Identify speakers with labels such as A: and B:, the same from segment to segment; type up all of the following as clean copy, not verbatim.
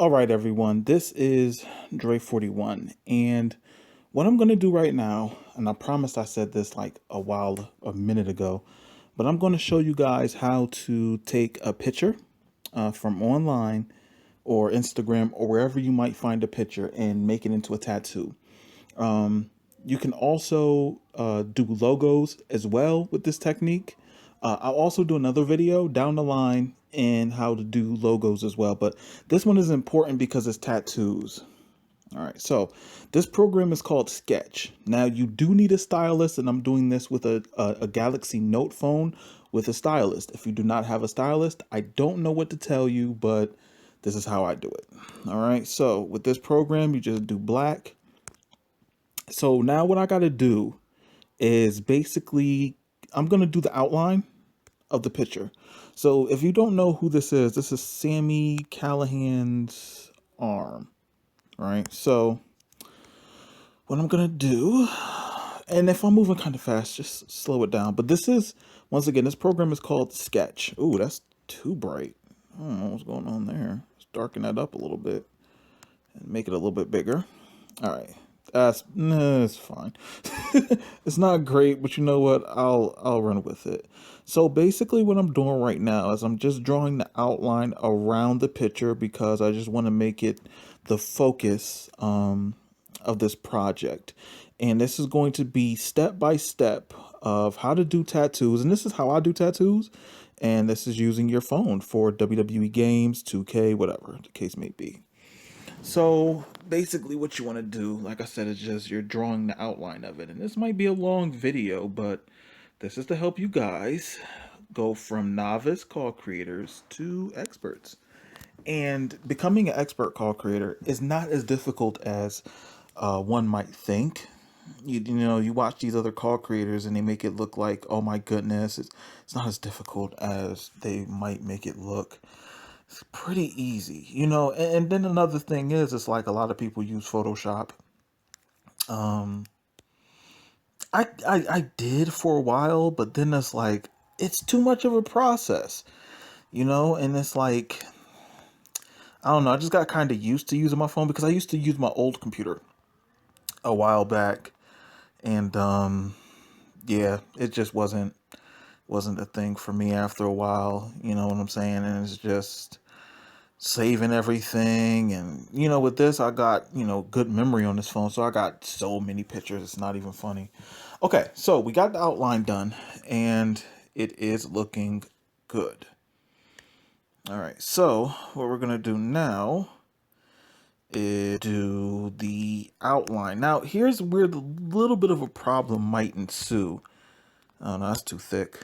A: All right, everyone, this is Dre41, and what I'm going to do right now, and I promised I said this like a minute ago, but I'm going to show you guys how to take a picture from online or Instagram or wherever you might find a picture and make it into a tattoo. You can also do logos as well with this technique. I'll also do another video down the line in how to do logos as well, but this one is important because it's tattoos. All right, so this program is called Sketch. Now you do need a stylist, and I'm doing this with a Galaxy Note phone with a stylist. If you do not have a stylist, I don't know what to tell you, but this is how I do it. All right, so with this program, you just do black. So now what I got to do is basically, I'm going to do the outline of the picture. So if you don't know who this is Sammy Callahan's arm, right? So what I'm going to do, and if I'm moving kind of fast, just slow it down. But this is, once again, this program is called Sketch. Ooh, that's too bright. I don't know what's going on there. Let's darken that up a little bit and make it a little bit bigger. All right. It's fine. It's not great, but you know what? I'll run with it. So basically what I'm doing right now is I'm just drawing the outline around the picture because I just want to make it the focus of this project. And this is going to be step by step of how to do tattoos. And this is how I do tattoos. And this is using your phone for WWE games, 2K, whatever the case may be. So basically what you want to do, like I said, is just you're drawing the outline of it. And this might be a long video, but this is to help you guys go from novice call creators to experts. And becoming an expert call creator is not as difficult as one might think. You know, you watch these other call creators and they make it look like, oh my goodness, it's not as difficult as they might make it look. It's pretty easy, you know. And then another thing is, it's like a lot of people use Photoshop. Um, I did for a while, but then it's like it's too much of a process, you know. And it's like I don't know. I just got kind of used to using my phone because I used to use my old computer a while back, and yeah, it just wasn't a thing for me after a while. You know what I'm saying? And it's just saving everything, and you know, with this I got, you know, good memory on this phone, so I got so many pictures it's not even funny. Okay, so we got the outline done and it is looking good. All right, so what we're gonna do now is do the outline. Now here's where the little bit of a problem might ensue. Oh no, that's too thick.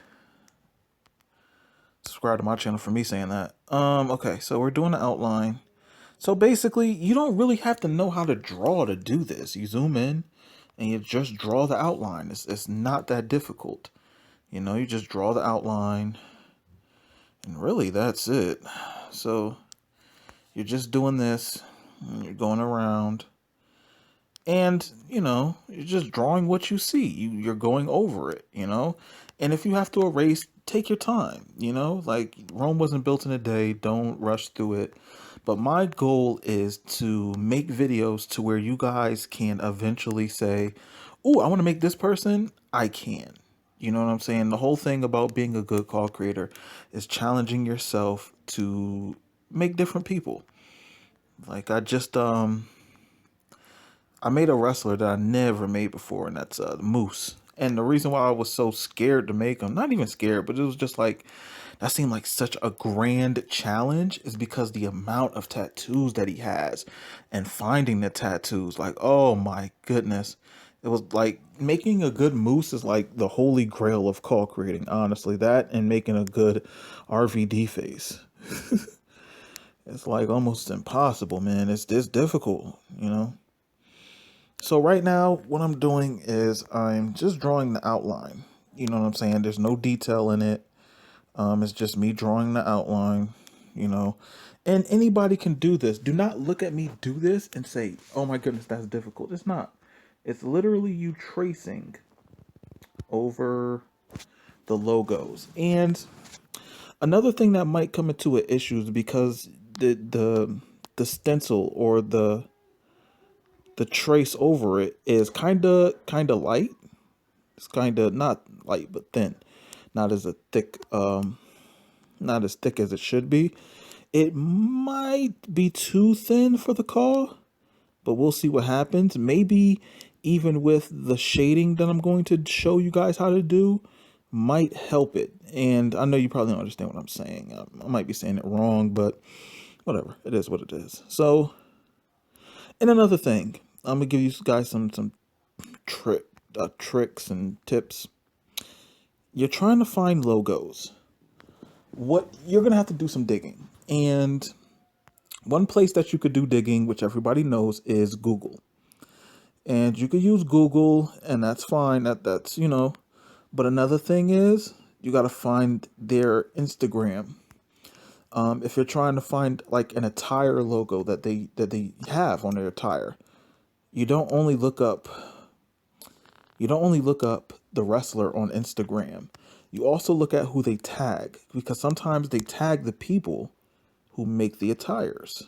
A: Subscribe to my channel for me saying that. Okay, so we're doing the outline. So basically, you don't really have to know how to draw to do this. You zoom in and you just draw the outline. It's not that difficult. You know, you just draw the outline and really that's it. So you're just doing this and you're going around and, you know, you're just drawing what you see. You're going over it, you know. And if you have to erase, take your time, you know. Like, Rome wasn't built in a day. Don't rush through it. But my goal is to make videos to where you guys can eventually say, oh, I want to make this person. I can. You know what I'm saying? The whole thing about being a good call creator is challenging yourself to make different people. Like, I made a wrestler that I never made before, and that's Moose. And the reason why I was so scared to make him, not even scared, but it was just like, that seemed like such a grand challenge, is because the amount of tattoos that he has and finding the tattoos, like, oh my goodness. It was like making a good Moose is like the holy grail of call creating, honestly. That and making a good RVD face. It's like almost impossible, man. It's difficult, you know. So right now, what I'm doing is I'm just drawing the outline. You know what I'm saying? There's no detail in it. It's just me drawing the outline, you know. And anybody can do this. Do not look at me do this and say, oh my goodness, that's difficult. It's not. It's literally you tracing over the logos. And another thing that might come into an issue is because the stencil or the trace over it is kind of light. It's kind of not light but thin, not as a thick not as thick as it should be. It might be too thin for the call, but we'll see what happens. Maybe even with the shading that I'm going to show you guys how to do might help it. And I know you probably don't understand what I'm saying. I might be saying it wrong, but whatever. It is what it is. So, and another thing, I'm gonna give you guys some tricks and tips. You're trying to find logos. What you're gonna have to do some digging, and one place that you could do digging, which everybody knows, is Google. And you could use Google, and that's fine. That's you know. But another thing is you got to find their Instagram. If you're trying to find like an attire logo that they have on their attire, you don't only look up the wrestler on Instagram. You also look at who they tag, because sometimes they tag the people who make the attires.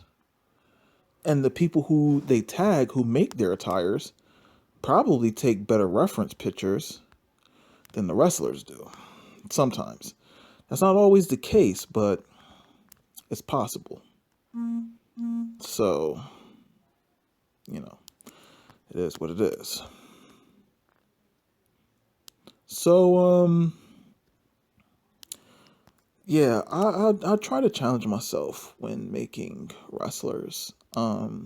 A: And the people who they tag who make their attires probably take better reference pictures than the wrestlers do. Sometimes. That's not always the case, but it's possible. So, you know, it is what it is. So, yeah, I try to challenge myself when making wrestlers. Now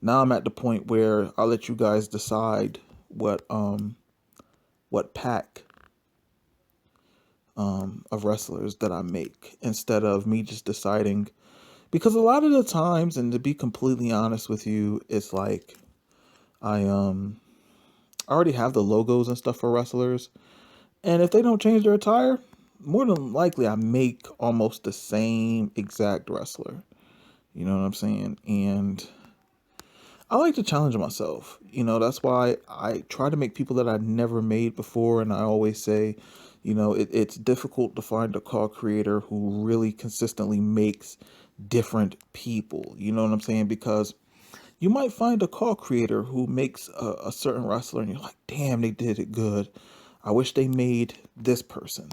A: I'm at the point where I'll let you guys decide what pack of wrestlers that I make, instead of me just deciding, because a lot of the times, and to be completely honest with you, it's like I already have the logos and stuff for wrestlers, and if they don't change their attire, more than likely I make almost the same exact wrestler. You know what I'm saying? And I like to challenge myself. You know, that's why I try to make people that I've never made before. And I always say, you know, it's difficult to find a call creator who really consistently makes different people. You know what I'm saying? Because you might find a call creator who makes a certain wrestler and you're like, damn, they did it good. I wish they made this person.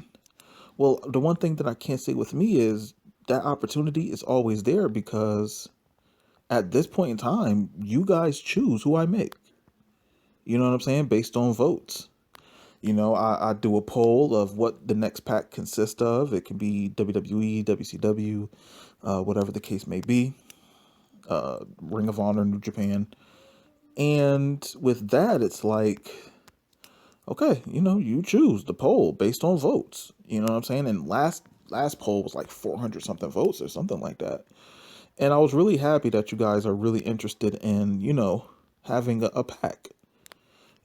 A: Well, the one thing that I can't say with me is that opportunity is always there, because at this point in time, you guys choose who I make. You know what I'm saying? Based on votes. You know, I do a poll of what the next pack consists of. It can be WWE, WCW, whatever the case may be. Ring of Honor, New Japan. And with that, it's like, okay, you know, you choose the poll based on votes. You know what I'm saying? And last poll was like 400 something votes or something like that. And I was really happy that you guys are really interested in, you know, having a pack.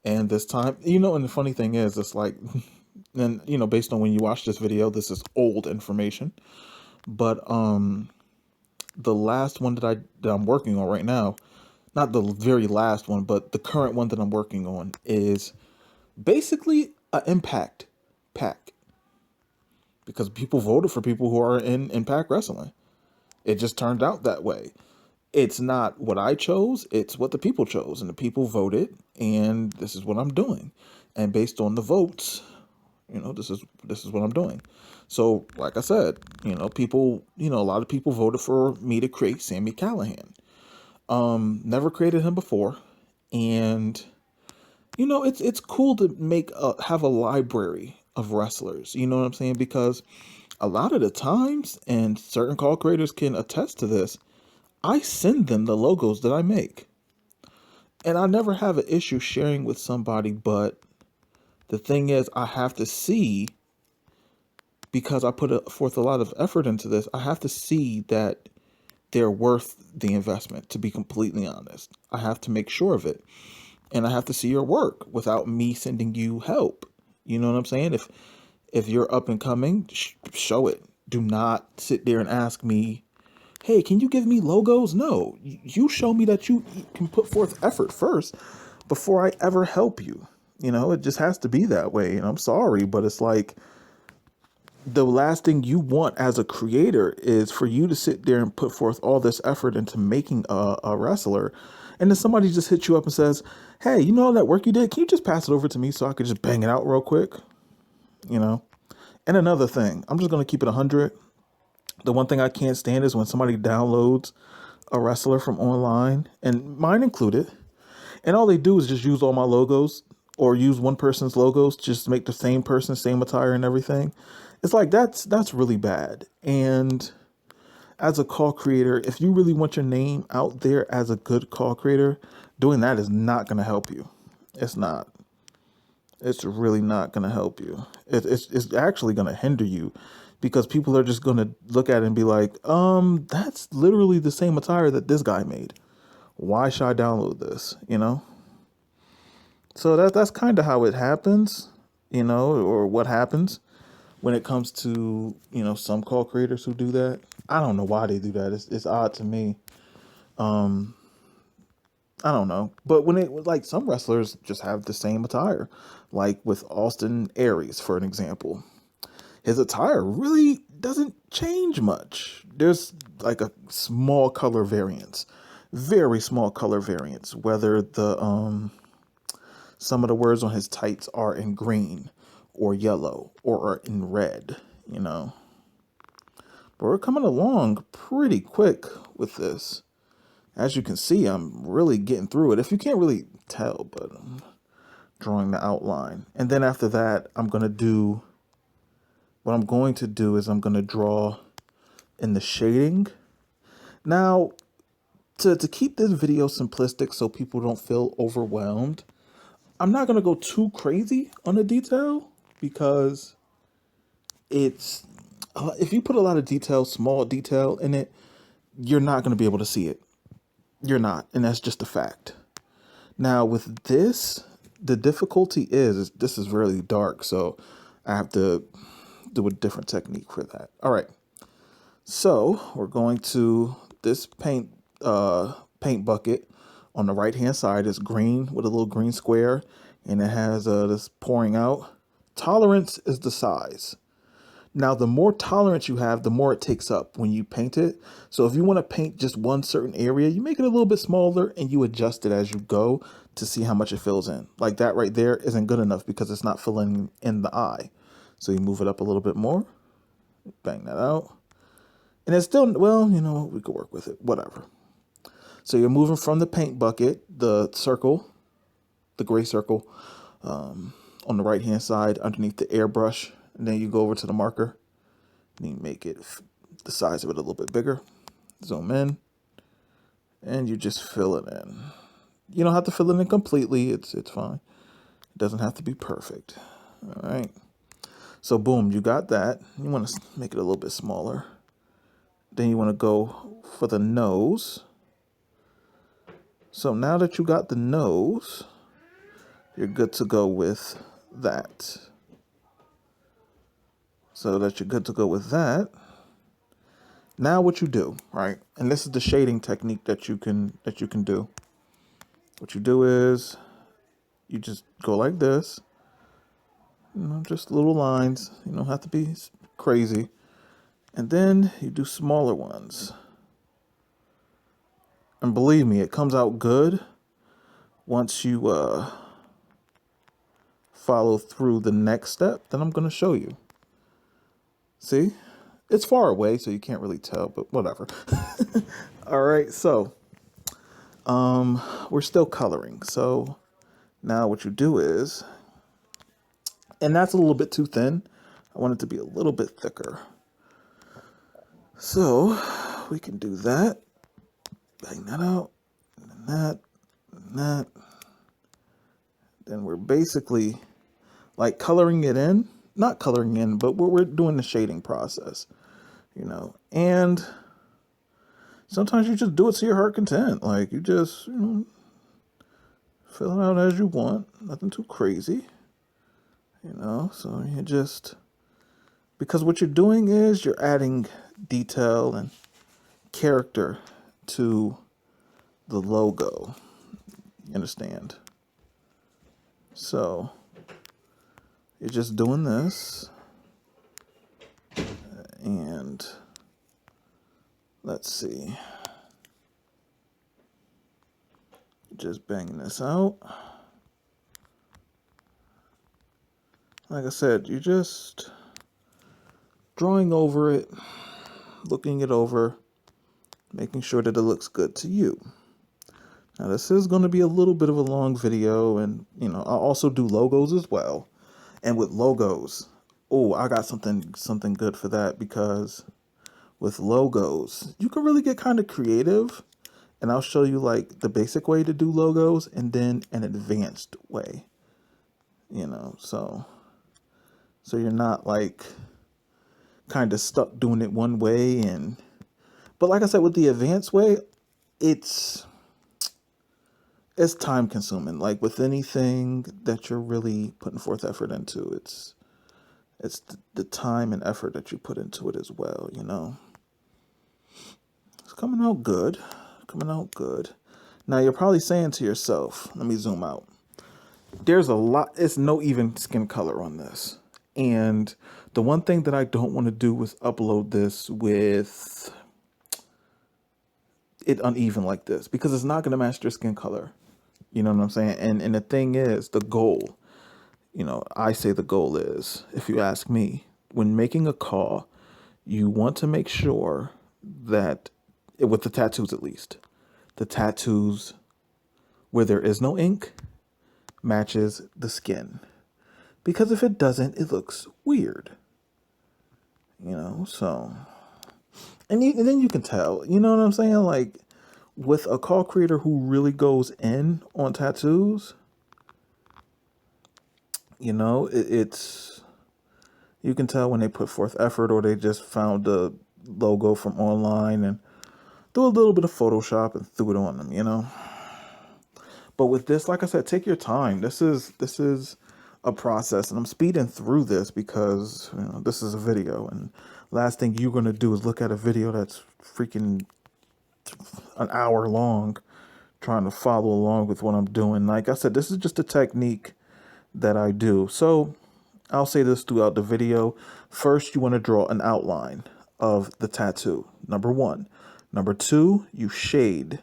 A: And this time, you know, and the funny thing is, it's like, and, you know, based on when you watch this video, this is old information. But the last one that I'm working on right now, not the very last one, but the current one that I'm working on, is basically an Impact pack. Because people voted for people who are in Impact Wrestling. It just turned out that way. It's not what I chose, it's what the people chose, and the people voted, and this is what I'm doing. And based on the votes, you know, this is what I'm doing. So, like I said, you know, a lot of people voted for me to create Sami Callihan. Never created him before, and you know, it's cool to have a library of wrestlers. You know what I'm saying? Because a lot of the times, and certain call creators can attest to this, I send them the logos that I make. And I never have an issue sharing with somebody, but the thing is, I have to see, because I put forth a lot of effort into this, I have to see that they're worth the investment, to be completely honest. I have to make sure of it. And I have to see your work without me sending you help. You know what I'm saying? If you're up and coming, show it. Do not sit there and ask me, hey, can you give me logos? No, you show me that you can put forth effort first before I ever help you. You know, it just has to be that way. And I'm sorry, but it's like, the last thing you want as a creator is for you to sit there and put forth all this effort into making a wrestler, and then somebody just hits you up and says, hey, you know all that work you did, can you just pass it over to me so I could just bang it out real quick, you know? And another thing, I'm just going to keep it 100. The one thing I can't stand is when somebody downloads a wrestler from online, and mine included, and all they do is just use all my logos or use one person's logos just to make the same person, same attire and everything. It's like that's really bad. And as a call creator, if you really want your name out there as a good call creator, doing that is not going to help you. It's not. It's really not going to help you. It's actually going to hinder you, because people are just going to look at it and be like, that's literally the same attire that this guy made. Why should I download this? You know? So that's kind of how it happens, you know, or what happens when it comes to, you know, some call creators who do that. I don't know why they do that. It's odd to me. I don't know. But when it, like, some wrestlers just have the same attire, like with Austin Aries, for an example. His attire really doesn't change much. There's like a small color variance, very small color variance, whether the some of the words on his tights are in green or yellow or are in red, you know. But we're coming along pretty quick with this. As you can see, I'm really getting through it. If you can't really tell, but I'm drawing the outline. And then after that, what I'm going to do is I'm going to draw in the shading. Now, to keep this video simplistic so people don't feel overwhelmed, I'm not going to go too crazy on the detail, because it's, if you put a lot of detail, small detail in it, you're not going to be able to see it. You're not, and that's just a fact. Now with this, the difficulty is this is really dark, so I have to do a different technique for that. All right, so we're going to this paint bucket. On the right hand side is green with a little green square, and it has this pouring out. Tolerance is the size. Now, the more tolerance you have, the more it takes up when you paint it. So if you want to paint just one certain area, you make it a little bit smaller and you adjust it as you go to see how much it fills in. Like that right there isn't good enough because it's not filling in the eye. So you move it up a little bit more, bang that out. And it's still, well, you know, we could work with it, whatever. So you're moving from the paint bucket, the circle, the gray circle, on the right hand side underneath the airbrush. And then you go over to the marker and you make it the size of it a little bit bigger. Zoom in and you just fill it in. You don't have to fill it in completely. It's fine. It doesn't have to be perfect. All right. So boom, you got that. You want to make it a little bit smaller. Then you want to go for the nose. So now that you got the nose, you're good to go with that. So that you're good to go with that. Now what you do, right? And this is the shading technique that you can do. What you do is you just go like this. You know, just little lines. You don't have to be crazy. And then you do smaller ones. And believe me, it comes out good once you follow through the next step that I'm going to show you. See? It's far away, so you can't really tell, but whatever. All right, so we're still coloring. So now what you do is, and that's a little bit too thin. I want it to be a little bit thicker. So we can do that. Bang that out, and that, and that. Then we're basically like coloring it in. Not coloring in, but we're doing the shading process, you know. And sometimes you just do it to your heart content. Like you just, you know, fill it out as you want. Nothing too crazy, you know. So you just, because what you're doing is you're adding detail and character to the logo. You understand? So you're just doing this. And let's see. Just banging this out. Like I said, you're just drawing over it, looking it over, making sure that it looks good to you. Now this is going to be a little bit of a long video, and I'll also do logos as well. And with logos, oh, I got something good for that, because with logos, you can really get kind of creative, and I'll show you like the basic way to do logos and then an advanced way. So you're not like kind of stuck doing it one way. But like I said, with the advanced way, it's time consuming. Like with anything that you're really putting forth effort into, it's the time and effort that you put into it as well. It's coming out good. Now you're probably saying to yourself, let me zoom out. There's a lot, it's no even skin color on this. And the one thing that I don't want to do is upload this with it uneven like this, because it's not going to match their skin color. You know what I'm saying? And the thing is, the goal, I say the goal is, if you ask me, when making a call, you want to make sure that, with the tattoos at least, the tattoos where there is no ink matches the skin. Because if it doesn't, it looks weird. So. And then you can tell, you know what I'm saying? Like, with a call creator who really goes in on tattoos, it's, you can tell when they put forth effort, or they just found the logo from online and threw a little bit of Photoshop and threw it on them, But with this, like I said, take your time. This is a process, and I'm speeding through this because this is a video, and last thing you're going to do is look at a video that's freaking an hour long trying to follow along with what I'm doing. Like I said, this is just a technique that I do. So I'll say this throughout the video. First, you want to draw an outline of the tattoo. Number 1. Number 2, you shade.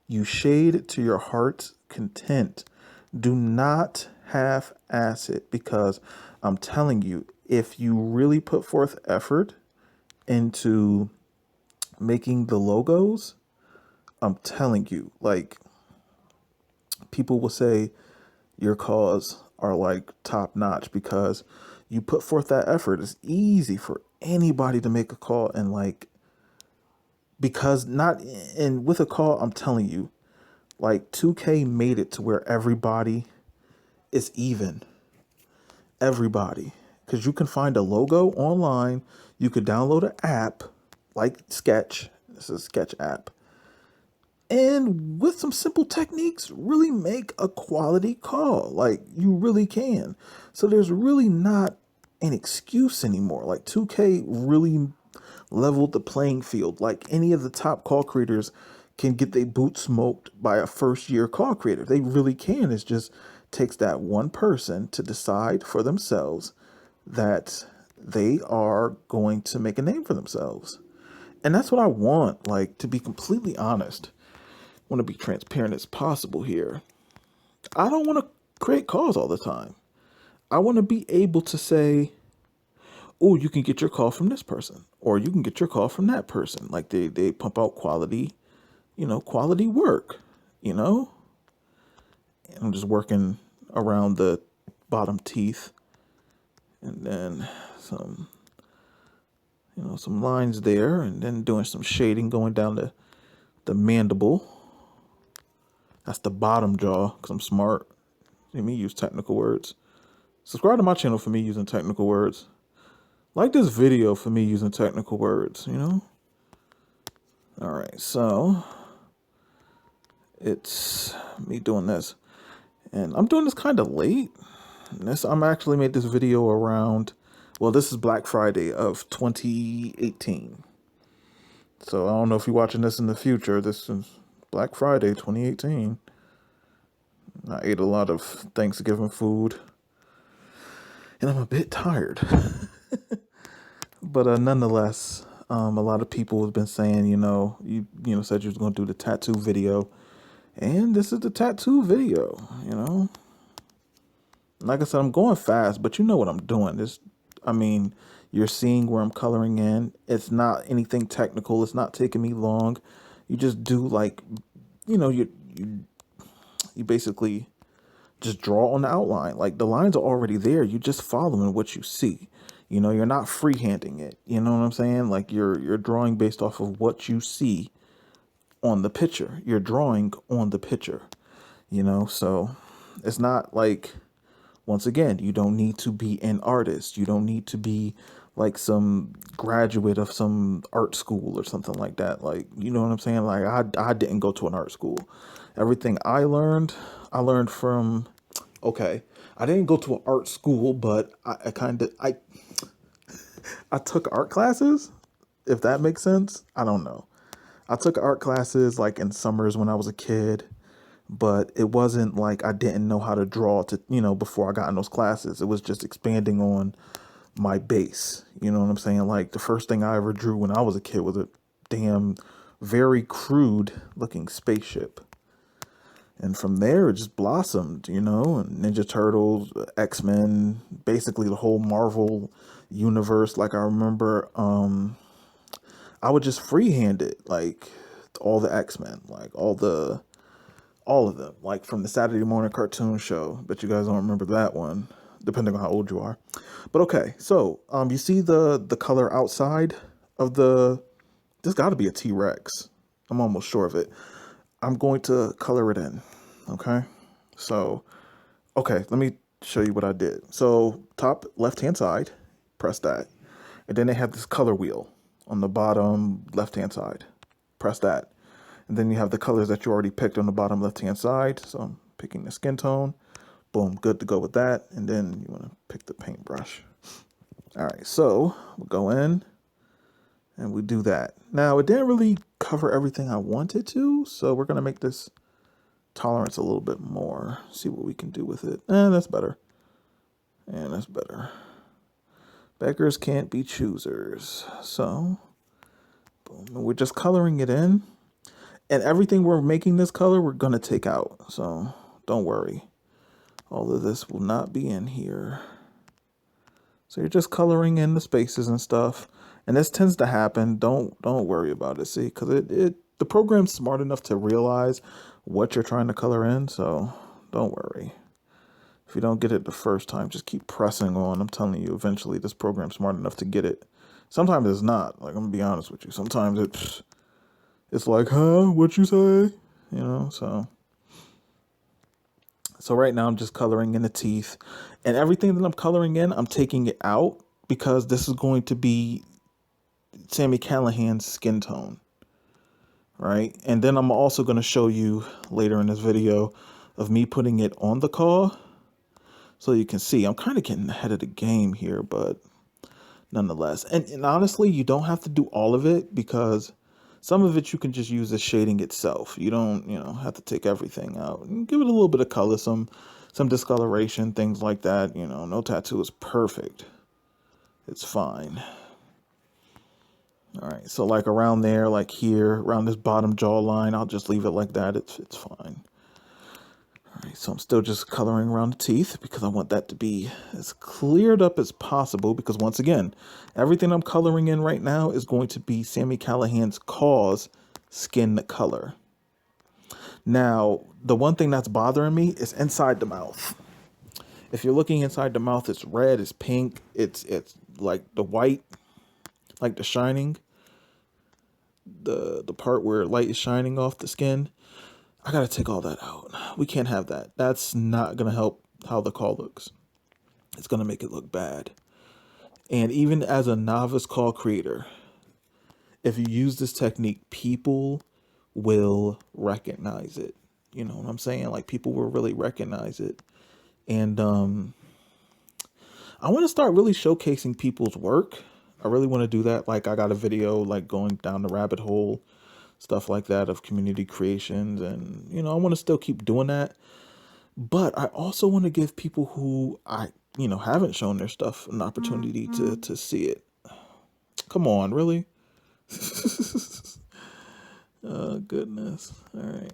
A: You shade to your heart's content. Do not half-ass it, because I'm telling you, if you really put forth effort into making the logos, I'm telling you, like, people will say your calls are like top notch because you put forth that effort. It's easy for anybody to make a call, and like, because not, and with a call, I'm telling you, like 2K made it to where everybody is even. Everybody. Because you can find a logo online. You could download an app like Sketch. This is a Sketch app. And with some simple techniques, really make a quality call. Like, you really can. So there's really not an excuse anymore. Like, 2K really leveled the playing field. Like, any of the top call creators can get their boots smoked by a first-year call creator. They really can. It just takes that one person to decide for themselves that they are going to make a name for themselves. And that's what I want, like, to be completely honest. I want to be transparent as possible here. I don't want to create calls all the time. I want to be able to say, oh, you can get your call from this person, or you can get your call from that person. Like, they pump out quality, quality work, And I'm just working around the bottom teeth, and then some lines there, and then doing some shading going down the mandible. That's the bottom jaw, because I'm smart. See me use technical words. Subscribe to my channel for me using technical words. Like this video for me using technical words, All right, so it's me doing this. And I'm doing this kind of late. I'm actually made this video around, well, this is Black Friday of 2018. So I don't know if you're watching this in the future. This is Black Friday 2018. I ate a lot of Thanksgiving food, and I'm a bit tired. But nonetheless, a lot of people have been saying, you said you was going to do the tattoo video, and this is the tattoo video. Like I said, I'm going fast, but you know what I'm doing. I mean, you're seeing where I'm coloring in. It's not anything technical. It's not taking me long. You just do like, you basically just draw on the outline. Like the lines are already there. You just following what you see. You're not freehanding it. You know what I'm saying? Like you're drawing based off of what you see on the picture. You're drawing on the picture. So it's not like, once again, you don't need to be an artist. You don't need to be like some graduate of some art school or something like that. Like, you know what I'm saying? Like I didn't go to an art school. Everything I learned from, okay, I didn't go to an art school, but I took art classes, if that makes sense. I don't know. I took art classes like in summers when I was a kid, but it wasn't like I didn't know how to draw before I got in those classes. It was just expanding on my base. You know what I'm saying? Like the first thing I ever drew when I was a kid was a damn very crude looking spaceship. And from there, it just blossomed, Ninja Turtles, X-Men, basically the whole Marvel universe. Like I remember, I would just freehand it, like all the X-Men, like all of them, like from the Saturday morning cartoon show. But you guys don't remember that one, depending on how old you are. But okay, so you see the color outside of this got to be a T-Rex. I'm almost sure of it. I'm going to color it in. Okay. So, okay, let me show you what I did. So top left-hand side, press that. And then they have this color wheel on the bottom left-hand side. Press that. And then you have the colors that you already picked on the bottom left-hand side. So I'm picking the skin tone. Boom, good to go with that. And then you want to pick the paintbrush. All right, so we'll go in and we do that. Now, it didn't really cover everything I wanted to, so we're going to make this tolerance a little bit more. See what we can do with it. That's better. And that's better. Beggars can't be choosers. So, boom. We're just coloring it in. And everything we're making this color, we're going to take out. So, don't worry. All of this will not be in here. So, you're just coloring in the spaces and stuff. And this tends to happen. Don't worry about it. See, because the program's smart enough to realize what you're trying to color in. So, don't worry. If you don't get it the first time, just keep pressing on. I'm telling you, eventually this program's smart enough to get it. Sometimes it's not. Like, I'm going to be honest with you. Sometimes it's like, huh, what you say? So right now I'm just coloring in the teeth. And everything that I'm coloring in, I'm taking it out because this is going to be Sammy Callahan's skin tone. Right? And then I'm also going to show you later in this video of me putting it on the claw. So you can see, I'm kind of getting ahead of the game here, but nonetheless. And honestly, you don't have to do all of it because some of it you can just use as shading itself. You don't, have to take everything out. And give it a little bit of color, some discoloration, things like that. No tattoo is perfect. It's fine. All right, so like around there, like here, around this bottom jawline, I'll just leave it like that. It's fine. All right, so I'm still just coloring around the teeth because I want that to be as cleared up as possible because once again, everything I'm coloring in right now is going to be Sammy Callahan's cause skin color. Now, the one thing that's bothering me is inside the mouth. If you're looking inside the mouth, it's red, it's pink, it's like the white, like the shining, the part where light is shining off the skin. I gotta take all that out. We can't have that. That's not gonna help how the claw looks. It's gonna make it look bad. And even as a novice claw creator, if you use this technique, people will recognize it. You know what I'm saying? Like people will really recognize it. And I want to start really showcasing people's work. I really want to do that. Like I got a video like going down the rabbit hole, stuff like that of community creations. And, I want to still keep doing that. But I also want to give people who haven't shown their stuff an opportunity to see it. Come on, really? Oh, goodness. All right.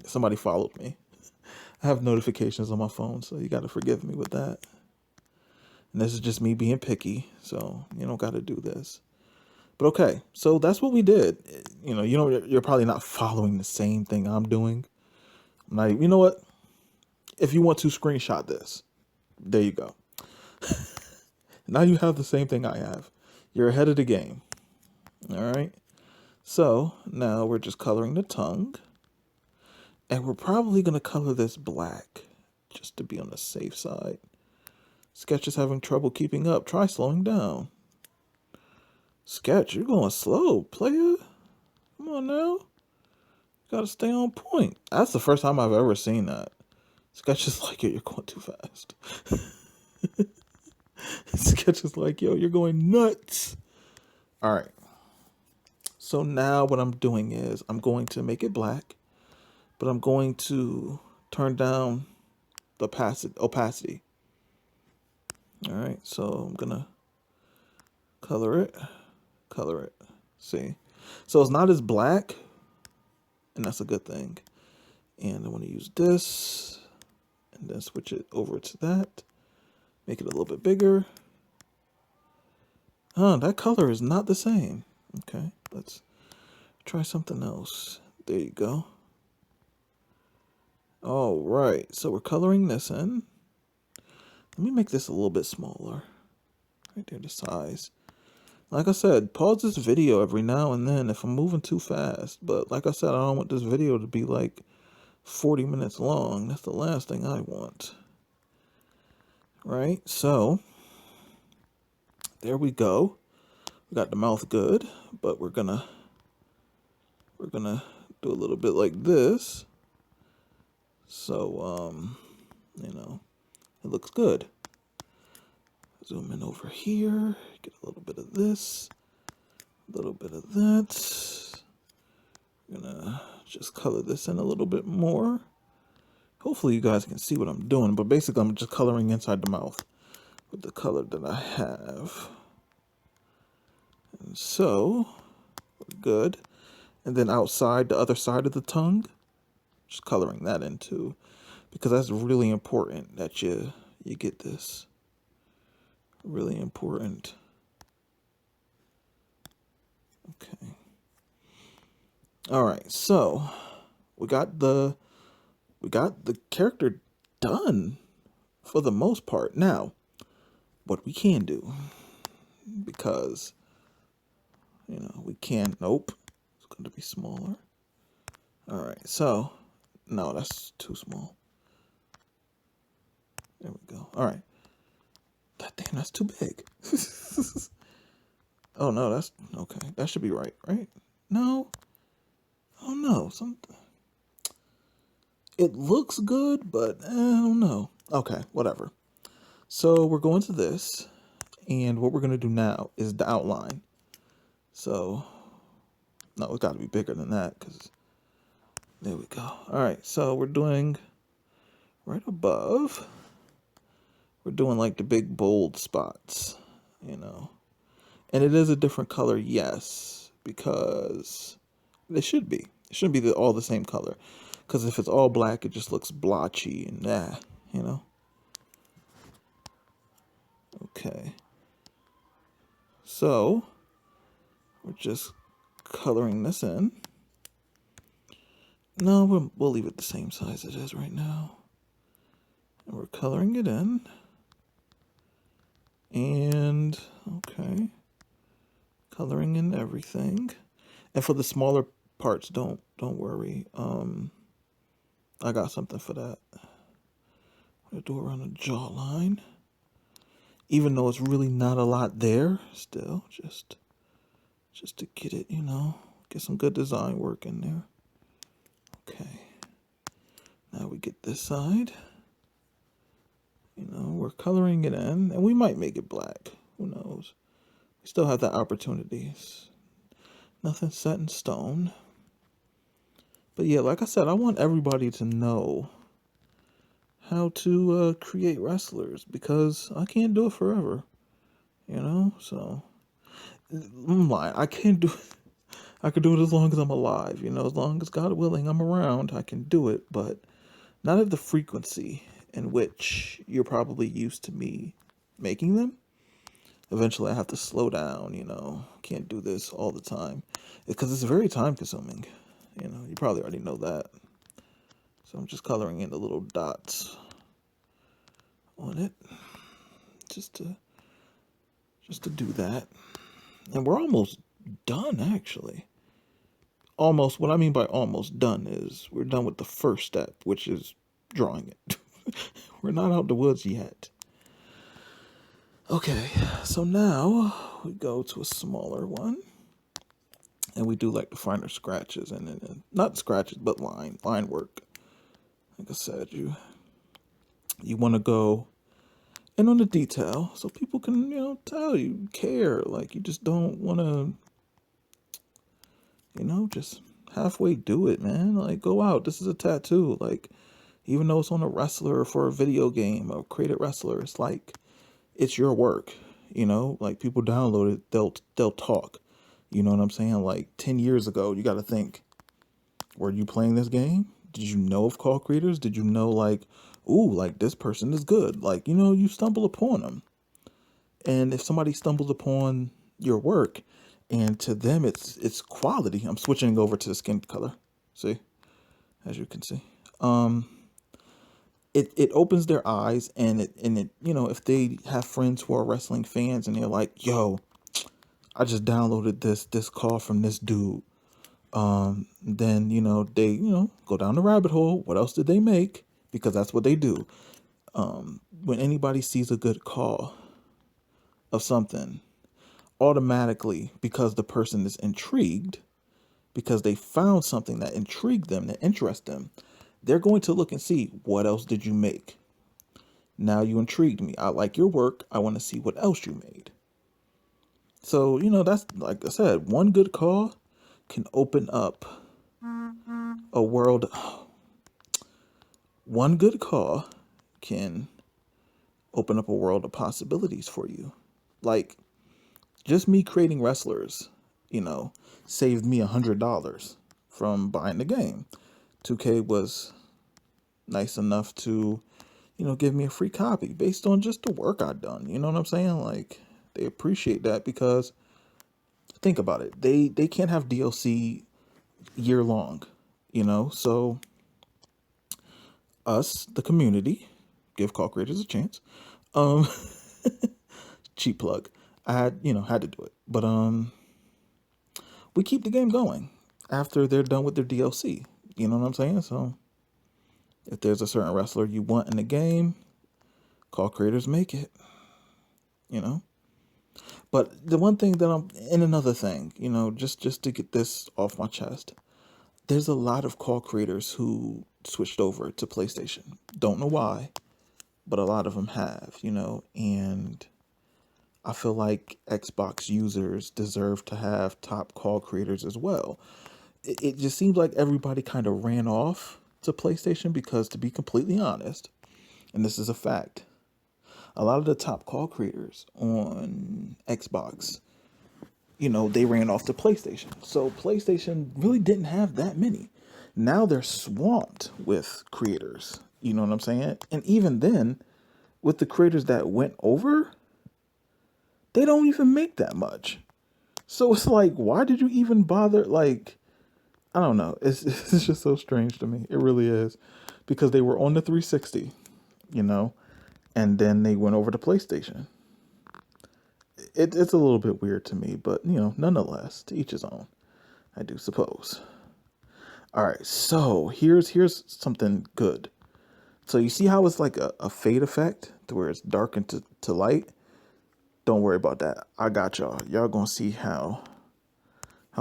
A: Somebody followed me. I have notifications on my phone, so you got to forgive me with that. And this is just me being picky, so you don't got to do this. But okay, so that's what we did. You're probably not following the same thing I'm doing. You know what? If you want to screenshot this, there you go. Now you have the same thing I have. You're ahead of the game. All right. So now we're just coloring the tongue. And we're probably going to color this black just to be on the safe side. Sketch is having trouble keeping up. Try slowing down. Sketch, you're going slow, player. Come on now. Gotta stay on point. That's the first time I've ever seen that. Sketch is like, yo, you're going too fast. Sketch is like, yo, you're going nuts. All right. So now what I'm doing is I'm going to make it black, but I'm going to turn down the opacity. All right. So I'm going to color it. See? So it's not as black, and that's a good thing. And I want to use this and then switch it over to that. Make it a little bit bigger. That color is not the same. Okay, let's try something else. There you go. All right, so we're coloring this in. Let me make this a little bit smaller. Right there, the size. Like I said, pause this video every now and then if I'm moving too fast. But like I said, I don't want this video to be like 40 minutes long. That's the last thing I want. Right, so there we go. We got the mouth good, but we're gonna do a little bit like this. So it looks good. Zoom in over here, get a little bit of this, a little bit of that. I'm gonna just color this in a little bit more. Hopefully you guys can see what I'm doing, but basically I'm just coloring inside the mouth with the color that I have. And so, we're good. And then outside, the other side of the tongue, just coloring that in too, because that's really important that you get this. Really important. Okay. All right, so we got the character done for the most part. Now, what we can do, because we can. Nope, it's going to be smaller. All right, so no, that's too small. There we go. All right. Damn, that's too big. Oh no, that's okay. That should be right, right? No. Oh no, something. It looks good, but I don't know. Okay, whatever. So we're going to this, and what we're gonna do now is the outline. So no, it's got to be bigger than that, because there we go. All right, so we're doing right above. We're doing like the big bold spots, And it is a different color, yes, because it should be. It shouldn't be all the same color. Because if it's all black, it just looks blotchy and Okay. So, we're just coloring this in. No, we'll leave it the same size it is right now. And we're coloring it in. And, okay. Coloring in everything. And for the smaller parts, don't worry. I got something for that. I'm gonna do around the jawline. Even though it's really not a lot there, still, just to get it, get some good design work in there. Okay. Now we get this side. We're coloring it in, and we might make it black. Who knows? We still have that opportunity. Nothing set in stone. But yeah, like I said, I want everybody to know how to create wrestlers, because I can't do it forever, so I'm lying. I can't do. I can do it as long as I'm alive. As long as God willing, I'm around. I can do it, but not at the frequency in which you're probably used to me making them. Eventually, I have to slow down. Can't do this all the time because it's very time consuming. You probably already know that. So I'm just coloring in the little dots on it, just to do that. And we're almost done, actually. Almost. What I mean by almost done is we're done with the first step, which is drawing it. We're not out the woods yet. Okay, so now we go to a smaller one, and we do like the finer scratches, and not scratches, but line work. Like I said, you want to go in on the detail so people can tell you care. Like you just don't want to just halfway do it, man. Like go out. This is a tattoo. Like even though it's on a wrestler or for a video game or created wrestler, it's like it's your work. Like people download it, they'll talk. You know what I'm saying? Like 10 years ago, you got to think, were you playing this game? Did you know of call creators? Did you know like, ooh, like this person is good? Like, you stumble upon them. And if somebody stumbles upon your work and to them it's quality, I'm switching over to the skin color. See, as you can see. It opens their eyes and it if they have friends who are wrestling fans and they're like, yo, I just downloaded this call from this dude. Then they go down the rabbit hole. What else did they make? Because that's what they do. When anybody sees a good call of something, automatically, because the person is intrigued, because they found something that intrigued them, that interests them, they're going to look and see, what else did you make? Now you intrigued me. I like your work. I want to see what else you made. So, that's, like I said, one good call can open up a world. One good call can open up a world of possibilities for you. Like, just me creating wrestlers, saved me $100 from buying the game. 2K was nice enough to, give me a free copy based on just the work I've done. You know what I'm saying? Like, they appreciate that because think about it. They can't have DLC year long, so us, the community, give call creators a chance. Um, cheap plug. I had to do it, but we keep the game going after they're done with their DLC. You know what I'm saying? So if there's a certain wrestler you want in the game, call creators make it. But the one thing that another thing, just to get this off my chest, there's a lot of call creators who switched over to PlayStation. Don't know why, but a lot of them have, and I feel like Xbox users deserve to have top call creators as well. It just seems like everybody kind of ran off to PlayStation because, to be completely honest, and this is a fact, a lot of the top call creators on Xbox, they ran off to PlayStation. So PlayStation really didn't have that many. Now they're swamped with creators. You know what I'm saying? And even then, with the creators that went over, they don't even make that much. So it's like, why did you even bother? Like, I don't know. It's just so strange to me. It really is. Because they were on the 360, and then they went over to PlayStation. It's a little bit weird to me, but, nonetheless, to each his own, I do suppose. All right, so here's something good. So you see how it's like a fade effect to where it's dark into to light? Don't worry about that. I got y'all. Y'all gonna see how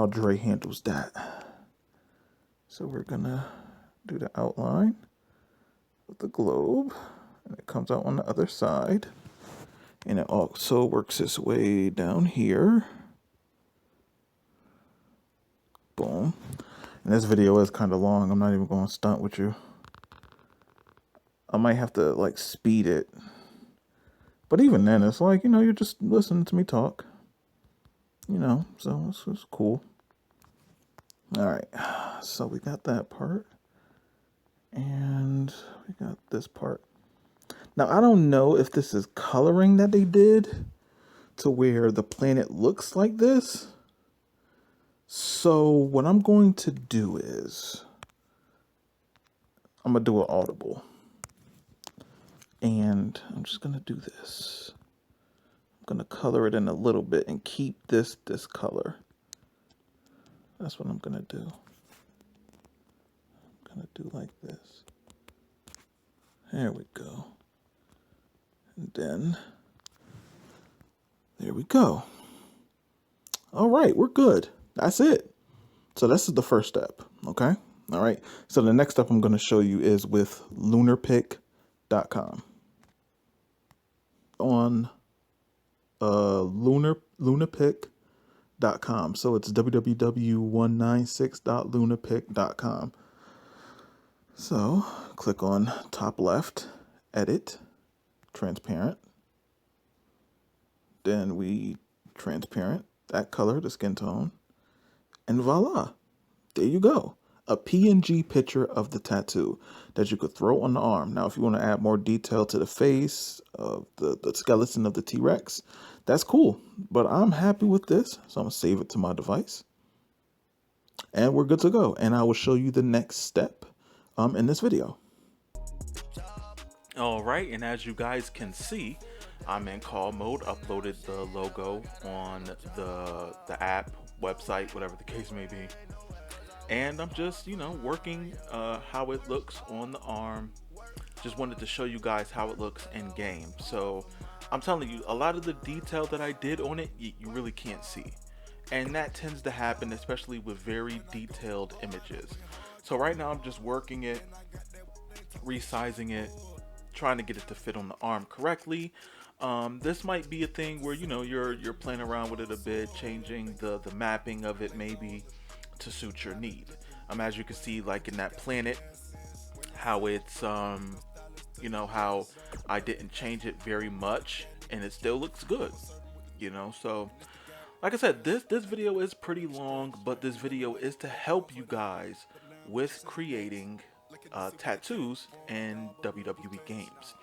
A: Dre handles that. So we're gonna do the outline of the globe, and it comes out on the other side. And it also works its way down here. Boom. And this video is kind of long. I'm not even going to stunt with you. I might have to like speed it. But even then, it's like, you're just listening to me talk. you know, so it's cool. All right, so we got that part, and we got this part. Now, I don't know if this is coloring that they did to where the planet looks like this. So what I'm going to do is I'm going to do an audible. And I'm just going to do this. I'm going to color it in a little bit and keep this color. That's what I'm going to do. I'm going to do like this. There we go. And then, there we go. All right, we're good. That's it. So this is the first step, okay? All right, so the next step I'm going to show you is with lunarpic.com. On lunarpic.com. So it's www.196.lunarpic.com. So click on top left, edit, transparent. Then we transparent that color, the skin tone, and voila, there you go. A PNG picture of the tattoo that you could throw on the arm. Now, if you want to add more detail to the face of the skeleton of the T-Rex, that's cool. But I'm happy with this, so I'm going to save it to my device. And we're good to go. And I will show you the next step in this video. All right, and as you guys can see, I'm in call mode, uploaded the logo on the app, website, whatever the case may be. And I'm just, you know, working how it looks on the arm. Just wanted to show you guys how it looks in game. So I'm telling you, a lot of the detail that I did on it, you really can't see. And that tends to happen, especially with very detailed images. So right now I'm just working it, resizing it, trying to get it to fit on the arm correctly. This might be a thing where, you know, you're playing around with it a bit, changing the mapping of it maybe to suit your need. As you can see, like in that planet, how it's you know, how I didn't change it very much and it still looks good, you know. So like I said, this video is pretty long, but this video is to help you guys with creating tattoos in WWE games.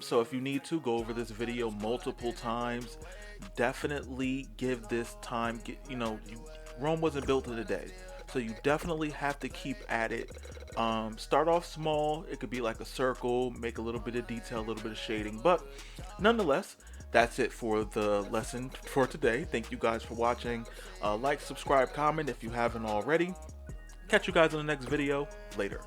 A: So if you need to go over this video multiple times, definitely give this time. You know, Rome wasn't built in a day, so you definitely have to keep at it. Start off small. It could be like a circle, make a little bit of detail, a little bit of shading, but nonetheless, that's it for the lesson for today. Thank you guys for watching. Like, subscribe, comment if you haven't already. Catch you guys in the next video. Later.